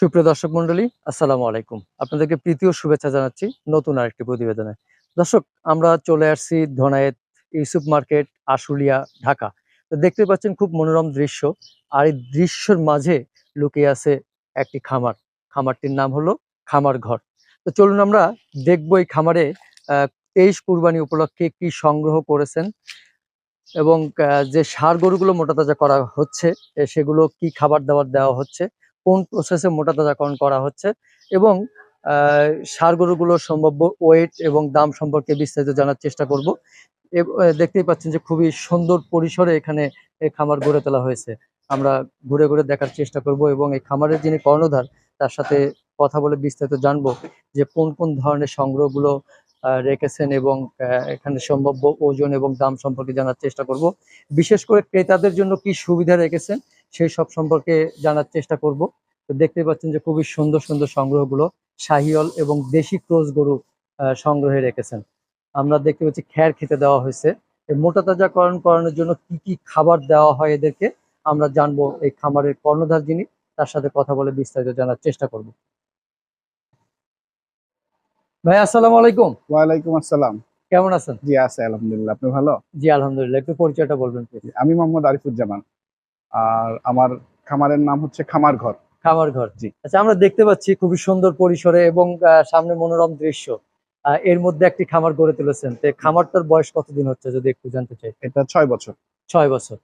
সুপ্রিয় দর্শক মন্ডলী, আসসালামু আলাইকুম। আপনাদেরকে প্রীতি ও শুভেচ্ছা জানাচ্ছি নতুন আরেকটি প্রতিবেদনে। দর্শক, আমরা চলে আসছি ধনায়েত ইউসুফ মার্কেট, আশুলিয়া, ঢাকা। তো দেখতে পাচ্ছেন খুব মনোরম দৃশ্য। আর এই দৃশ্যের মাঝে লুকিয়ে আছে একটি খামার। খামারটির নাম হলো খামার ঘর। তো চলুন আমরা দেখবো এই খামারে 23 কুরবানি উপলক্ষে কি সংগ্রহ করেছেন এবং যে ষাঁড় গরুগুলো মোটাতাজা করা হচ্ছে, সেগুলো কি খাবার দাবার দেওয়া হচ্ছে, কোন প্রসেসে মোটাতাজাকরণ করা হচ্ছে এবং ষাঁড় গরুগুলোর সম্ভাব্য ওয়েট এবং দাম সম্পর্কে বিস্তারিত জানার চেষ্টা করব। দেখতেই পাচ্ছেন যে খুবই সুন্দর পরিসরে এখানে এই খামার গড়ে তোলা হয়েছে। আমরা ঘুরে ঘুরে দেখার চেষ্টা করব এবং এই খামারের যিনি কর্ণধার তার সাথে কথা বলে বিস্তারিত জানবো যে কোন কোন ধরনের সংগ্রহগুলো রেখেছেন এবং এখানে সম্ভাব্য ওজন এবং দাম সম্পর্কে জানার চেষ্টা করব। বিশেষ করে ক্রেতাদের জন্য কি সুবিধা রেখেছেন সেই সব সম্পর্কে জানার চেষ্টা করব। তো দেখতে পাচ্ছেন যে খুবই সুন্দর সুন্দর সংগ্রহগুলো শাহিওয়াল এবং দেশি ক্রস গরু সংগ্রহে রেখেছেন। আমরা দেখতে পাচ্ছি খ্যার খেতে দেওয়া হয়েছে। এই মোটা তাজাকরণ করানোর জন্য কি কি খাবার দেওয়া হয় এদেরকে আমরা জানবো এই খামারের কর্ণধার যিনি, তার সাথে কথা বলে বিস্তারিত জানার চেষ্টা করব। ভাই, আসসালামু আলাইকুম। ওয়ালাইকুম আসসালাম। কেমন আছেন? জি আছে আলহামদুলিল্লাহ। আপনি ভালো? জি, আলহামদুলিল্লাহ। একটু পরিচয়টা বলবেন প্লিজ। আমি মোহাম্মদ আরিফুজ্জামান। আর আমার খামারের নাম হচ্ছে খামার ঘর। খামার ঘর। জি। আচ্ছা, আমরা দেখতে পাচ্ছি খুবই সুন্দর পরিসরে এবং সামনে মনোরম দৃশ্য। এর মধ্যে একটি খামার গড়ে তুলেছেন। তো এই খামারটার বয়স কতদিন হচ্ছে যদি একটু জানতে চাই? এটা 6 বছর। 6 বছর।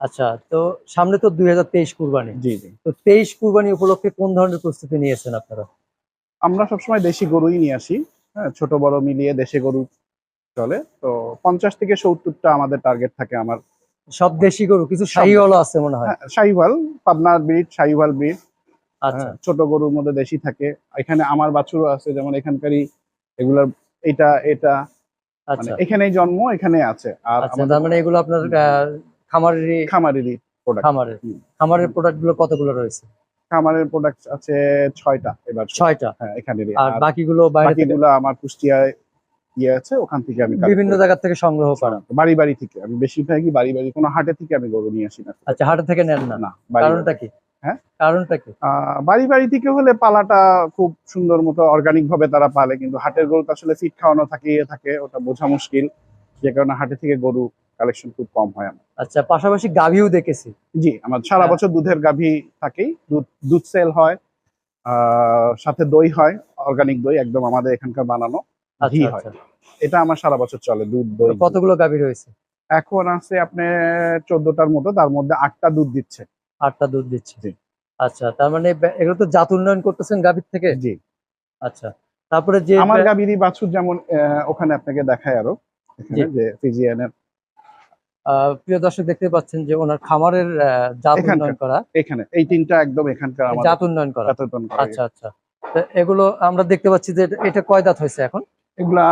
আচ্ছা, তো সামনে তো 2023 কুরবানি। জি জি। তো 23 কুরবানি উপলক্ষে কোন ধরনের প্রস্তুতি নিয়েছেন আপনারা? আমরা সবসময় দেশি গরুই নিয়ে আসি। হ্যাঁ, ছোট বড় মিলিয়ে দেশি গরু চলে। তো 50 থেকে 70টা আমাদের টার্গেট থাকে আমার। সব দেশি গরু, কিছু সব শাহিওয়ালও আছে মনে হয়। হ্যাঁ, শাহিওয়াল, পাবনার ব্রিড, শাহিওয়াল ব্রিড। আচ্ছা হ্যাঁ, ছোট গরুর মধ্যে দেশি থাকে। এখানে আমার বাছুরও আছে, যেমন এখানকারই এগুলার এটা এটা মানে আচ্ছা এখানেই জন্ম, এখানে আছে। আর আচ্ছা, আমাদের তার মানে এগুলো আপনার খামারেরই? খামারেরই প্রোডাক্ট। খামারের খামারের প্রোডাক্ট গুলো কতগুলো রয়েছে? খামারের প্রোডাক্ট আছে 6টা এবার। 6টা। হ্যাঁ, এখানেরই। আর আর বাকিগুলো বাইরে থেকে? বাকিগুলো আমার কুষ্টিয়ায় আছে, ওখান থেকে আমি কালেক্ট বিভিন্ন করি। জায়গা থেকে সংগ্রহ করা? বাড়ি বাড়ি থেকে আমি বেশিরভাগই বাড়ি বাড়ি, কোনো হাটে থেকে আমি গরু নিয়ে আসি না। আচ্ছা, হাটে থেকে নেন না? না, বাড়ি কারণটা বাড়ি। কি? হ্যাঁ, কারণটা কি? বাড়ি বাড়ি থেকে হলে পালাটা খুব সুন্দর মতো অর্গানিক ভাবে তারা পালে, কিন্তু হাটের গরু তো আসলে ফিট খাওয়ানো থাকে, ইয়ে থাকে, ওটা বোঝা মুশকিল। যে কারণে হাটে থেকে গরু কালেকশন খুব কম হয় আমার। আচ্ছা, পাশাপাশি গাভীও দেখেছি। জি, আমার সারা হ্যাঁ। বছর দুধের গাভী থাকেই। দুধ দুধ সেল হয়, সাথে দই হয়, অর্গানিক দই একদম আমাদের এখানকার বানানো, ঘি আচ্ছা হয়। আচ্ছা। এটা আমার সারা বছর চলে, দুধ তো দই ঘি। কতগুলো গাভী রয়েছে? এখন আছে আপনার 14টার মতো, তার মধ্যে 8টা দুধ দিচ্ছে। 8টা দুধ দিচ্ছে। জি আচ্ছা, তার মানে এগুলো তো জাত উন্নয়ন করতেছেন গাভীর থেকে? জি। আচ্ছা, তারপরে যে আমার গাভীরই বাছুর, যেমন ওখানে আপনাকে দেখায় আরো, জি, এখানে যে ফিজিয়ানের প্রিয় দর্শক দেখতে পাচ্ছেন যে ওনার খামারের জাত এখানকার, উন্নয়ন করা। এখানে এই 3টা একদম এখানকার আমাদের জাত উন্নয়ন করা। যতটন করে। আচ্ছা আচ্ছা। তো এগুলো আমরা দেখতে পাচ্ছি যে এটা কয় দাঁত হয়েছে এখন? এগুলা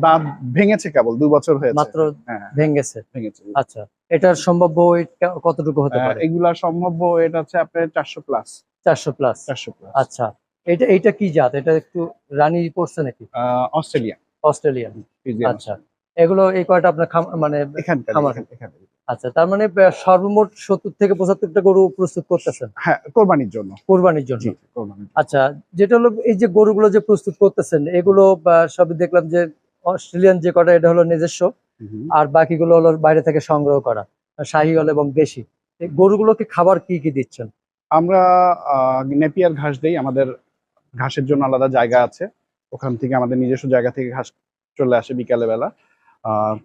দাঁত ভেঙেছে, কেবল 2 বছর হয়েছে। মাত্র হ্যাঁ ভেঙেছে। ভেঙেছে। আচ্ছা, এটার সম্ভাব্য ওয়েট কতটুকু হতে পারে? এগুলা সম্ভাব্য এটা হচ্ছে আপনার 400 প্লাস। 400 প্লাস। 400 প্লাস। আচ্ছা, এইটা কি জাত? এটা একটু রানী পড়ছে নাকি? Australia Australian. ফিজিয়ান। আচ্ছা, এগুলো এই কয়টা আপনার মানে এখানকার খামার? এখানে। আচ্ছা, তার মানে সর্বমোট 70 থেকে 75টা গরু প্রস্তুত করতেছেন হ্যাঁ, কোরবানির জন্য। কুরবানির জন্য? জি, কোরবানির জন্য। আচ্ছা, যেটা হলো এই যে গরুগুলো যে প্রস্তুত করতেছেন এগুলো সবই দেখলাম যে অস্ট্রেলিয়ান যে কটা এটা হলো নিজস্ব, হুম। আর বাকিগুলো হলো বাইরে থেকে সংগ্রহ করা, শাহিওয়াল এবং দেশি। এই গরুগুলোকে খাবার কি কি দিচ্ছেন? আমরা নেপিয়ার ঘাস দেই। আমাদের ঘাসের জন্য আলাদা জায়গা আছে, ওখান থেকে আমাদের নিজস্ব জায়গা থেকে ঘাস চলে আসে বিকালে বেলা।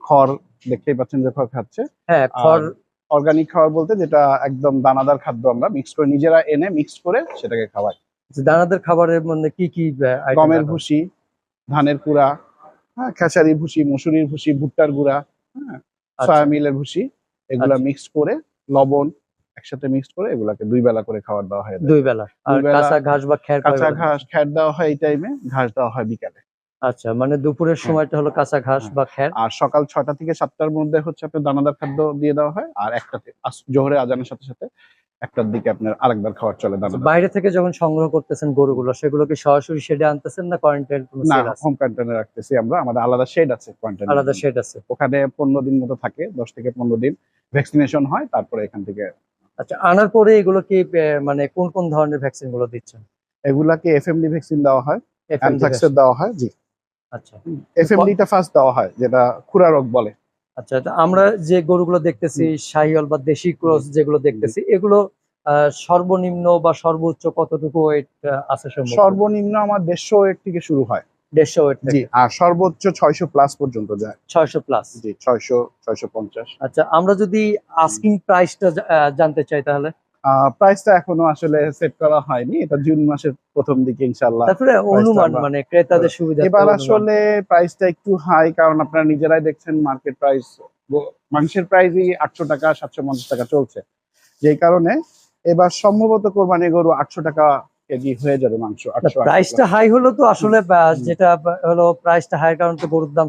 খড় দেখতেই পাচ্ছেন যে খড় খাচ্ছে। হ্যাঁ, আর খড়। অর্গানিক খাবার বলতে যেটা একদম দানাদার খাদ্য, আমরা মিক্স করে নিজেরা এনে মিক্স করে সেটাকে খাওয়াই। দানাদার খাবারের মধ্যে কি কি আইটেম? গমের ভুসি, ধানের কুড়া, হ্যাঁ, খেসারির ভুসি, মসুরির ভুসি, ভুট্টার গুঁড়া, হ্যাঁ, আচ্ছা সয়া মিলের ভুসি, এগুলা আচ্ছা। মিক্স করে, লবণ একসাথে মিক্স করে এগুলাকে 2 বেলা করে খাবার দেওয়া হয় এদের। 2 বেলা। আর 2 বেলা কাঁচা ঘাস বা খ্যার কয় কাঁচা বেলা ঘাস দিচ্ছেন? খ্যার দেওয়া হয় এই টাইমে, ঘাস দেওয়া হয় বিকালে। আচ্ছা, মানে দুপুরের হ্যাঁ সময়টা হলো কাঁচা ঘাস হ্যাঁ। বা খ্যার। আর সকাল 6টা থেকে 7টার মধ্যে হচ্ছে আপনার দানাদার খাদ্য দিয়ে দেওয়া হয়, আর একটাতে জোহরে আজানের সাথে সাথে 1টার দিকে আপনার আরেকবার খাবার চলে আচ্ছা, দানাদার। বাইরে থেকে যখন সংগ্রহ করতেছেন গরুগুলো সেগুলো কি সরাসরি শেডে আনতেছেন না কোয়ারেন্টাইন কোনো না, সেল আছে? হোম কোয়ারেন্টাইনে রাখতেছি আমরা, আমাদের আলাদা শেড আছে কোয়ারেন্টাইনের আলাদা জন্য। শেড আছে? ওখানে 15 দিন মতো থাকে, 10 থেকে 15 দিন ভ্যাকসিনেশন হয়, তারপরে এখান থেকে। আচ্ছা, আনার পরে এগুলো কি মানে কোন কোন ধরনের ভ্যাকসিন গুলো দিচ্ছেন? এগুলাকে এফএমডি ভ্যাকসিন দেওয়া হয়, FMD অ্যানথ্রাক্সের দেওয়া হয়। জি, আচ্ছা এফএমডিটা ফার্স্ট দেওয়া হয়, যেটা খুরা রোগ বলে। আচ্ছা, তা আমরা যে গরুগুলো দেখতেছি শাহিওয়াল বা দেশি ক্রস যেগুলো দেখতেছি, এগুলো সর্বনিম্ন বা সর্বোচ্চ কতটুকু ওয়েট আছে সম্ভব? সর্বনিম্ন আমার 150 ওয়েট থেকে শুরু হয়। 150 ওয়েট জি, থেকে আর সর্বোচ্চ 600 প্লাস পর্যন্ত যায়। 600 প্লাস। জি, 600 650। আচ্ছা, আমরা যদি আস্কিং প্রাইসটা জানতে চাই তাহলে? প্রাইসটা এখনো আসলে সেট করা হয়নি, এটা জুন মাসের প্রথম দিকে ইনশাআল্লাহ। তারপরে অনুমান মানে ক্রেতাদের সুবিধা এবার আসলে প্রাইসটা একটু হাই, কারণ আপনারা নিজেরাই দেখছেন মার্কেট প্রাইস, মাংসের প্রাইসই 800 টাকা 750 টাকা চলছে, যেই কারণে এবার সম্ভবত কোরবানি গরু 800 টাকা কেজি হয়ে যাবে মাংস। 800 প্রাইসটা হাই হলো তো আসলে যেটা হলো প্রাইসটা হাই কারণ তো গরুর দাম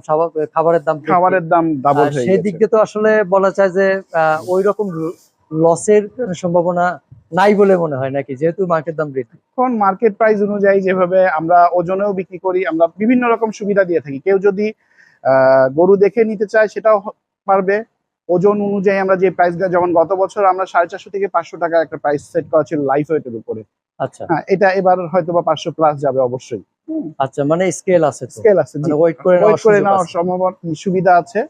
খাবারের দাম খাবারের দাম ডাবল হয়ে সেই গেছে। দিক দিয়ে তো আসলে বলা যায় যে ওই রকম লসের সম্ভাবনা নাই বলে মনে হয় নাকি, যেহেতু মার্কেট দাম বৃদ্ধি। এখন মার্কেট প্রাইস অনুযায়ী যেভাবে আমরা ওজনেও বিক্রি করি, আমরা বিভিন্ন রকম সুবিধা দিয়ে থাকি। কেউ যদি গরু দেখে নিতে চায় সেটাও পারবে। ওজন অনুযায়ী আমরা যে প্রাইস, যেমন গত বছর আমরা 450 থেকে 500 টাকা একটা প্রাইস সেট করা ছিল লাইফ ওয়েটের উপরে। আচ্ছা হ্যাঁ, এটা এবার হয়তো বা 500 প্লাস যাবে অবশ্যই। আচ্ছা, মানে স্কেল আছে তো, স্কেল আছে, মানে ওয়েট করে নেওয়ার সম্ভাবনা সুবিধা আছে।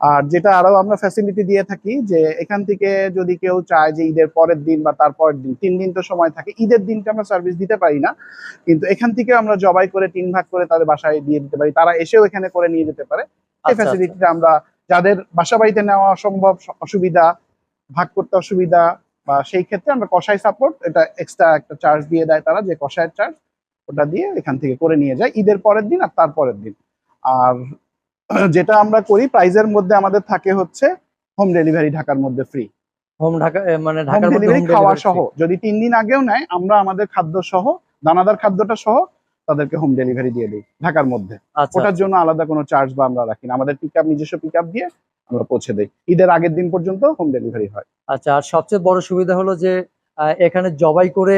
আর যেটা আরো আমরা ফ্যাসিলিটি দিয়ে থাকি, যে এখান থেকে যদি কেউ চায় যে ঈদের পরের দিন বা তারপরের দিন, 3 দিন তো সময় থাকে, ঈদের দিনটা আমরা সার্ভিস দিতে পারি না, কিন্তু এখান থেকে আমরা জবাই করে 3 ভাগ করে তাদের বাসায় দিয়ে দিতে পারি, তারা এসেও এখানে করে নিয়ে যেতে পারে। এই ফ্যাসিলিটিটা আমরা, যাদের বাসা বাড়িতে নেওয়া অসম্ভব, অসুবিধা, ভাগ করতে অসুবিধা, বা সেই ক্ষেত্রে আমরা কষাই সাপোর্ট, এটা এক্সট্রা একটা চার্জ দিয়ে দেয় তারা, যে কষায়ের চার্জ, ওটা দিয়ে এখান থেকে করে নিয়ে যায় ঈদের পরের দিন আর তারপরের দিন। আর যেটা আমরা করি প্রাইজের মধ্যে আমাদের থাকে হচ্ছে হোম ডেলিভারি, ঢাকার মধ্যে ফ্রি। হোম ঢাকা মানে হোম ঢাকার মধ্যে ডেলিভারি home খাওয়া delivery সহ, free। যদি 3 দিন আগেও নেয়, আমরা আমাদের খাদ্য সহ, দানাদার খাদ্যটা সহ তাদেরকে হোম ডেলিভারি দিয়ে দিই ঢাকার মধ্যে। আচ্ছা ওটার জন্য আলাদা কোনো চার্জ বা আমরা রাখি না, আমাদের পিকআপ, নিজস্ব পিকআপ দিয়ে আমরা পৌঁছে দেই। ঈদের আগের দিন পর্যন্ত হোম ডেলিভারি হয়। আচ্ছা, আর সবচেয়ে বড় সুবিধা হলো যে এখানে জবাই করে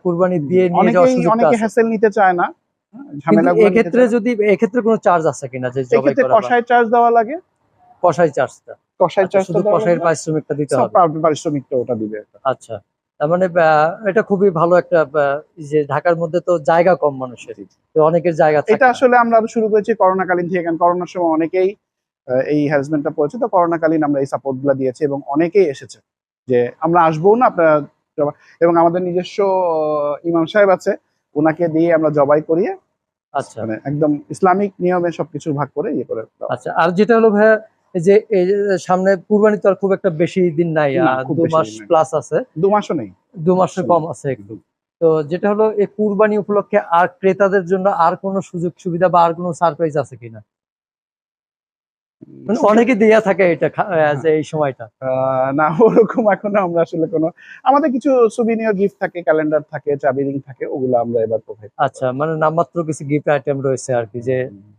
কুরবানি দিয়ে নিয়ে যাওয়ার সুযোগটা অনেকে আছে। হ্যাসেল নিতে চায় না, কিন্তু ঝামেলাগুলো নিতে এক্ষেত্রে চায় না। যদি এক্ষেত্রে কোনো চার্জ আছে কিনা যে জবাই এক্ষেত্রে করা বা কষাই চার্জ দেওয়া লাগে, কষাই চার্জটা? কষাই আচ্ছা, চার্জটা শুধু দেওয়া কষাইয়ের লাগবে, পারিশ্রমিকটা দিতে সব হবে। পারিশ্রমিকটা ওটা দিবে। আচ্ছা, তার মানে এটা খুবই ভালো একটা যে ঢাকার মধ্যে তো জায়গা কম মানুষের, তো অনেকের জায়গা থাকে এটা না। আসলে আমরা শুরু করেছি করোনাকালীন থেকে, কারণ করোনার সময় অনেকেই এই হ্যারাসমেন্টটা পড়েছে, তো করোনাকালীন আমরা এই সাপোর্ট গুলা দিয়েছি এবং অনেকেই এসেছে যে আমরা আসবো না আপনারা, এবং আমাদের নিজস্ব ইমাম সাহেব আছে, ওনাকে দিয়ে আমরা জবাই করিয়ে, আচ্ছা মানে একদম ইসলামিক নিয়মে সবকিছু ভাগ করে ইয়ে করে দেওয়া। আচ্ছা, আর যেটা হলো ভাইয়া, এই যে সামনে কুরবানি তো আর খুব একটা বেশি দিন নাই, না, খুব 2 বেশি মাস দিন নাই। প্লাস আছে, 2 মাসও নেই। 2 মাসের কম আছে একটু। তো যেটা হলো এই কুরবানি উপলক্ষে আর ক্রেতাদের জন্য আর কোনো সুযোগ সুবিধা বা আর কোনো সারপ্রাইজ আছে কিনা? মানে অনেকে দেয়া থাকে এটা যে এই সময়টা। না, ওরকম এখনো আমরা আসলে কোনো, আমাদের কিছু সুভিনিয়র গিফট থাকে, ক্যালেন্ডার থাকে, চাবি রিং থাকে, ওগুলো আমরা এবার প্রোভাইড। আচ্ছা, মানে নামমাত্র কিছু গিফট আইটেম রয়েছে আর কি, যে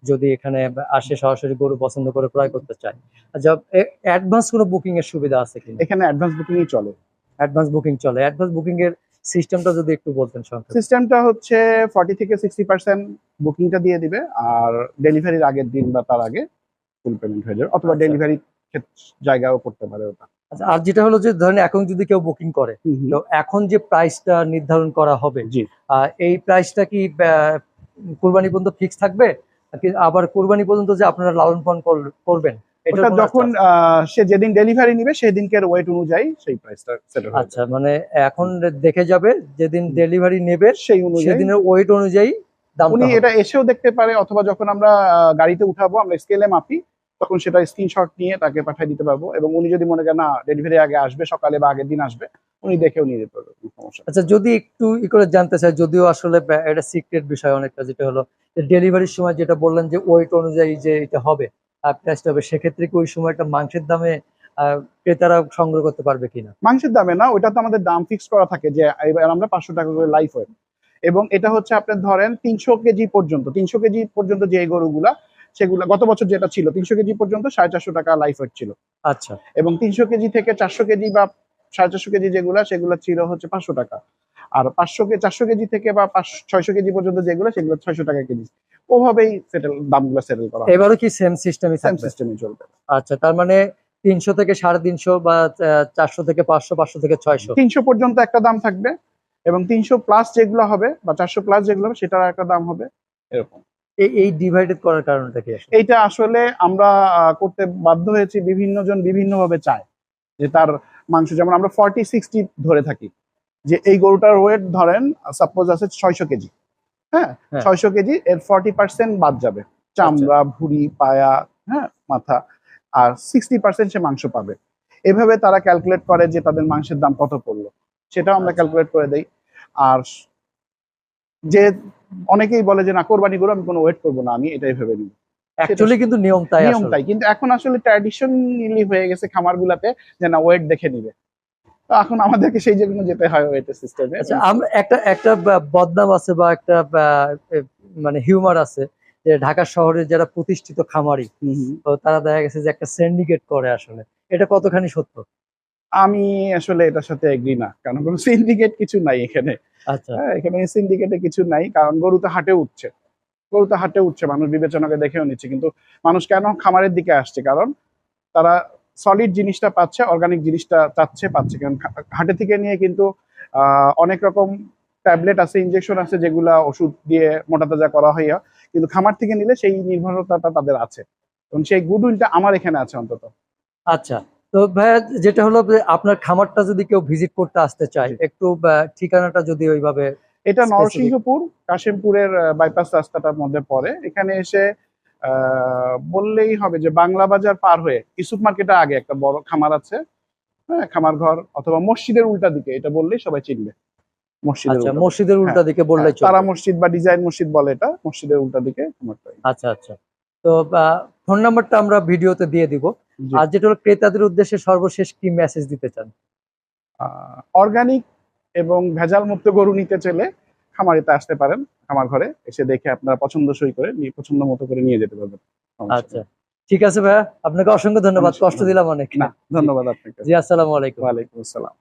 যদি এখানে আসে সরাসরি গরু পছন্দ করে ক্রয় করতে চায়। আচ্ছা, অ্যাডভান্স কোনো বুকিং এর সুবিধা আছে কিনা? এখানে অ্যাডভান্স বুকিংই চলে। অ্যাডভান্স বুকিং চলে, অ্যাডভান্স বুকিং এর সিস্টেমটা যদি একটু বলতেন সংক্ষেপে। সিস্টেমটা হচ্ছে 40 থেকে 60% বুকিংটা দিয়ে দিবে, আর ডেলিভারির আগের দিন বা তার আগে ফুল পেমেন্ট হয়ে যাবে, অথবা আচ্ছা। ডেলিভারি জায়গাও করতে পারে ওটা। আচ্ছা, আর যেটা হলো যে ধরেন এখন যদি কেউ বুকিং করে, তো এখন যে প্রাইসটা নির্ধারণ করা হবে, জি, এই প্রাইসটা কি কুরবানি পর্যন্ত ফিক্স থাকবে, নাকি আবার কুরবানি পর্যন্ত যে আপনারা লালন পালন করবেন এটা ওটা যখন সে যেদিন ডেলিভারি নিবে সেদিনকার ওয়েট অনুযায়ী সেই প্রাইসটা সেট হবে। আচ্ছা, মানে এখন দেখে যাবে যেদিন ডেলিভারি নেবে সেই অনুযায়ী সেদিনের ওয়েট অনুযায়ী দাম। উনি এটা এসেও দেখতে পারে, অথবা যখন আমরা গাড়িতে উঠাবো, আমরা স্কেলে মাপি, তখন সেটা স্ক্রিনশট নিয়ে তাকে পাঠিয়ে দিতে পারবো, এবং উনি যদি মনে করেন না ডেলিভারি আগে আসবে, সকালে বা আগের দিন আসবে, উনি দেখেও নিয়ে যেতে পারবে, কোনো সমস্যা নেই। আচ্ছা, যদি একটু করে জানতে চাই, যদিও আসলে এটা সিক্রেট বিষয় অনেকটা, যেটা হলো ডেলিভারির সময় যেটা বললেন যে ওয়েট অনুযায়ী যে এটা হবে প্রাইসটা হবে, সেক্ষেত্রে কি ওই সময়টা মাংসের দামে ক্রেতারা সংগ্রহ করতে পারবে কিনা? মাংসের দামে না, ওটা তো আমাদের দাম ফিক্স করা থাকে, যে এবার আমরা 500 টাকা করে লাইফ ওয়েট, এবং এটা হচ্ছে আপনার ধরেন 300 কেজি পর্যন্ত যে গরুগুলা, সেগুলা গত বছর যেটা ছিল 300 কেজি পর্যন্ত 450 টাকা লাইফ ওয়েট ছিল, আচ্ছা, এবং 300 কেজি থেকে 400 কেজি বা 450 কেজি সেগুলা ছিল হচ্ছে 500 টাকা, আর 400 কেজি থেকে বা 600 কেজি পর্যন্ত সেগুলো 600 টাকা কেজি, ওভাবেই দামগুলো সেটেল করা হয়। এবারও কি সেম সিস্টেমই সেম থাকবে? সিস্টেমে চলবে। আচ্ছা, তার মানে 300 থেকে 350 বা 400 থেকে 500, 500 থেকে 600। 300 পর্যন্ত একটা দাম থাকবে, এবং 300+ যেগুলো হবে বা 400+ যেগুলো হবে সেটার একটা দাম হবে এরকম। এই ডিভাইডেড করার কারণটা কি আসলে? এইটা আসলে আমরা করতে বাধ্য হয়েছি, বিভিন্ন জন বিভিন্ন ভাবে চায় যে তার মাংস, যেমন আমরা 40-60 ধরে থাকি, যে এই গরুটার ওয়েট ধরেন সাপোজ আছে 600 কেজি, হ্যাঁ, হ্যাঁ। 600 কেজি এর 40% বাদ যাবে, চামড়া, ভুঁড়ি, পায়া, হ্যাঁ, মাথা, আর 60% সে মাংস পাবে। এভাবে তারা ক্যালকুলেট করে যে তাদের মাংসের দাম কত পড়লো, সেটাও আমরা আচ্ছা। ক্যালকুলেট করে দেই। আর যে অনেকেই বলে যে না, কোরবানি গরু আমি কোনো ওয়েট করবো না, আমি এটাই ভেবে নিব। অ্যাকচুয়ালি কিন্তু নিয়ম তাই নিয়ম আসলে। তাই, কিন্তু এখন আসলে ট্র্যাডিশনালি হয়ে গেছে খামার গুলাতে যে না, ওয়েট দেখে নিবে। তো এখন আমাদেরকে সেই জন্য যেতে হয় ওয়েটের সিস্টেমে। আচ্ছা, আমরা একটা একটা বদনাম আছে বা একটা মানে হিউমার আছে যে ঢাকা শহরের যারা প্রতিষ্ঠিত খামারি, তো তারা দেখা গেছে যে একটা সিন্ডিকেট করে আসলে, এটা কতখানি সত্য? আমি আসলে এটার সাথে এগ্রি না, কারণ কোনো সিন্ডিকেট কিছু নাই এখানে। আচ্ছা। হ্যাঁ, এখানে সিন্ডিকেটে কিছু নাই, কারণ গরু তো হাটে উঠছে, গরু তো হাটে উঠছে, মানুষ বিবেচনাকে দেখেও নিচ্ছে। কিন্তু মানুষ কেন খামারের দিকে আসছে? কারণ তারা সলিড জিনিসটা পাচ্ছে, অর্গানিক জিনিসটা পাচ্ছে। কারণ হাটে থেকে নিয়ে কিন্তু অনেক রকম ট্যাবলেট আছে, ইনজেকশন আছে, যেগুলা ওষুধ দিয়ে মোটা তাজা করা হয়, কিন্তু খামার থেকে নিলে সেই নির্ভরতাটা তাদের আছে, এবং সেই গুডউইলটা আমার এখানে আছে অন্তত। আচ্ছা, তো ভাইয়া যেটা হলো যে আপনার খামারটা যদি কেউ ভিজিট করতে আসতে চায়, জি। একটু ঠিকানাটা যদি ওইভাবে এটা specific- নরসিংহপুর কাশিমপুরের বাইপাস রাস্তাটার মধ্যে পড়ে। এখানে এসে বললেই হবে যে বাংলা বাজার পার হয়ে ইসুপ মার্কেটের আগে একটা বড় খামার আছে, হ্যাঁ, খামার ঘর, অথবা মসজিদের উল্টা দিকে, এটা বললেই সবাই চিনবে। মসজিদের আচ্ছা, উল্টা দিকে, মসজিদের উল্টা হ্যাঁ, দিকে হ্যাঁ, বললেই তারা চলবে। মসজিদ বা ডিজাইন মসজিদ বলে, এটা মসজিদের উল্টা দিকে খামারটা। আচ্ছা আচ্ছা, তো ফোন নাম্বারটা আমরা ভিডিওতে দিয়ে দিব। জি। আর যেটা হলো ক্রেতাদের উদ্দেশ্যে সর্বশেষ কি মেসেজ দিতে চান? অর্গানিক এবং ভেজাল মুক্ত গরু নিতে চাইলে খামারিতে আসতে পারেন, খামার ঘরে এসে দেখে আপনারা পছন্দসই করে পছন্দ মতো করে নিয়ে যেতে পারবেন। সমস্যা আচ্ছা, নেই। ঠিক আছে ভাইয়া, আপনাকে অসংখ্য ধন্যবাদ, কষ্ট দিলাম অনেক। না, ধন্যবাদ আপনাকে। জি, আসসালামু আলাইকুম। ওয়ালাইকুম আসসালাম।